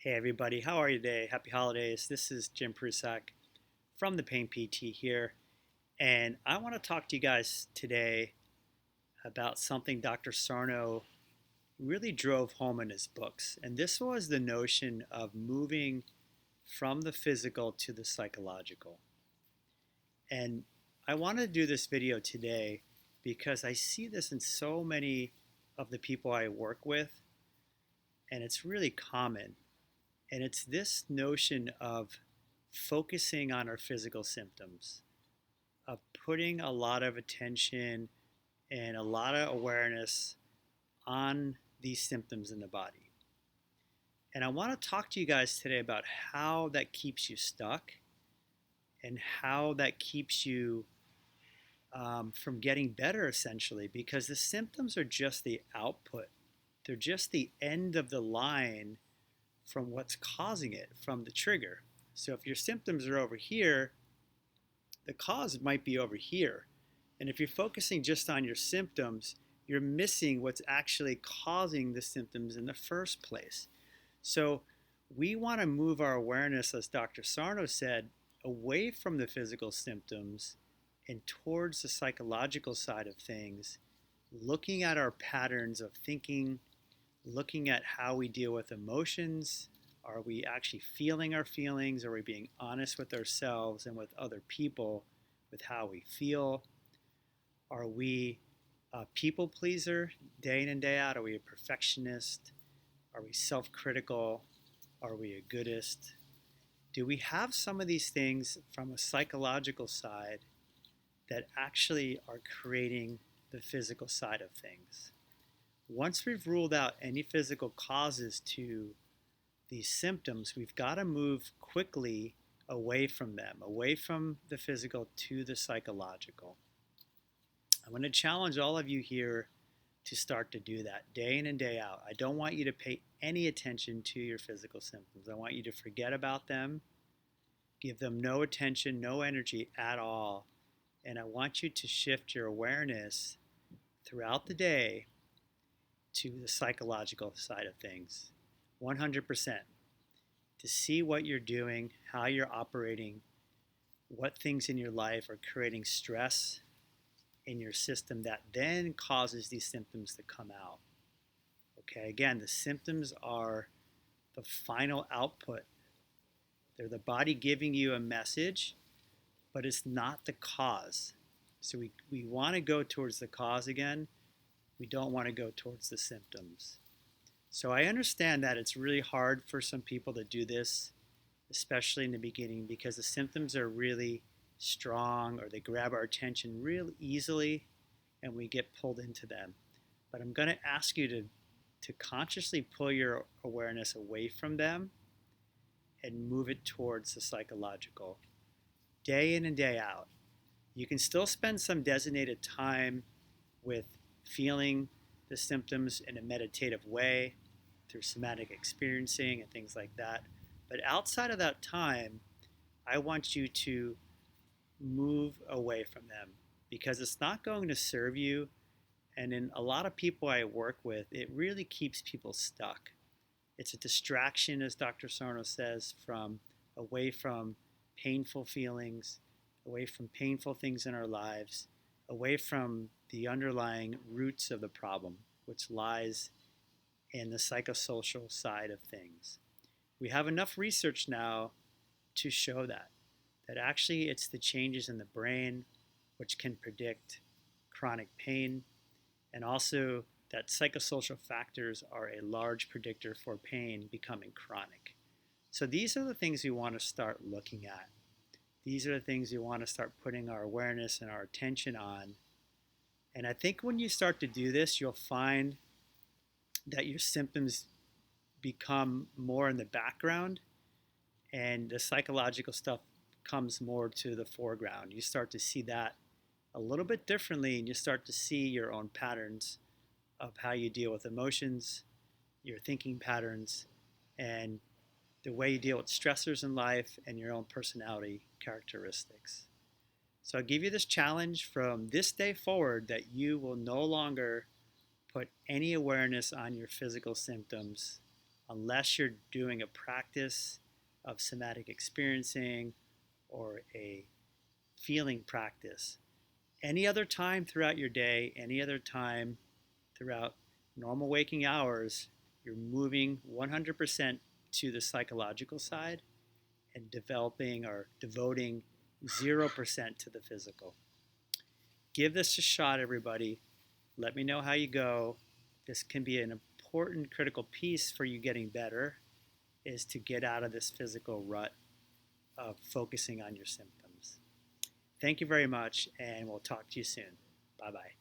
Hey everybody, how are you today? Happy holidays. This is Jim Prusak from the Pain PT here, and I want to talk to you guys today about something Dr. Sarno really drove home in his books. And this was the notion of moving from the physical to the psychological. And I want to do this video today because I see this in so many of the people I work with, and it's really common. And it's this notion of focusing on our physical symptoms, of putting a lot of attention and a lot of awareness on these symptoms in the body. And I want to talk to you guys today about how that keeps you stuck and how that keeps you from getting better, essentially, because the symptoms are just the output. They're just the end of the line from what's causing it, from the trigger. So if your symptoms are over here, the cause might be over here. And if you're focusing just on your symptoms, you're missing what's actually causing the symptoms in the first place. So we want to move our awareness, as Dr. Sarno said, away from the physical symptoms and towards the psychological side of things, looking at our patterns of thinking, looking at how we deal with emotions. Are we actually feeling our feelings? Are we being honest with ourselves and with other people with how we feel? Are we a people pleaser day in and day out? Are we a perfectionist? Are we self-critical? Are we a goodist? Do we have some of these things from a psychological side that actually are creating the physical side of things? Once we've ruled out any physical causes to these symptoms, we've got to move quickly away from them, away from the physical to the psychological. I'm going to challenge all of you here to start to do that day in and day out. I don't want you to pay any attention to your physical symptoms. I want you to forget about them, give them no attention, no energy at all. And I want you to shift your awareness throughout the day to the psychological side of things, 100%, to see what you're doing, how you're operating, what things in your life are creating stress in your system that then causes these symptoms to come out. Okay, again, the symptoms are the final output. They're the body giving you a message, but it's not the cause. So we want to go towards the cause again. We don't want to go towards the symptoms. So I understand that it's really hard for some people to do this, especially in the beginning, because the symptoms are really strong or they grab our attention real easily and we get pulled into them. But I'm going to ask you to consciously pull your awareness away from them and move it towards the psychological, day in and day out. You can still spend some designated time with feeling the symptoms in a meditative way through somatic experiencing and things like that. But outside of that time, I want you to move away from them because it's not going to serve you. And in a lot of people I work with, it really keeps people stuck. It's a distraction, as Dr. Sarno says, from away from painful feelings, away from painful things in our lives, away from the underlying roots of the problem, which lies in the psychosocial side of things. We have enough research now to show that actually it's the changes in the brain which can predict chronic pain, and also that psychosocial factors are a large predictor for pain becoming chronic. So these are the things we want to start looking at. These are the things we want to start putting our awareness and our attention on. And I think when you start to do this, you'll find that your symptoms become more in the background and the psychological stuff comes more to the foreground. You start to see that a little bit differently and you start to see your own patterns of how you deal with emotions, your thinking patterns, and the way you deal with stressors in life and your own personality characteristics. So I'll give you this challenge from this day forward that you will no longer put any awareness on your physical symptoms, unless you're doing a practice of somatic experiencing or a feeling practice. Any other time throughout your day, any other time throughout normal waking hours, you're moving 100% to the psychological side and developing or devoting 0% to the physical. Give this a shot, everybody. Let me know how you go. This can be an important critical piece for you getting better, is to get out of this physical rut of focusing on your symptoms. Thank you very much, and we'll talk to you soon. Bye-bye.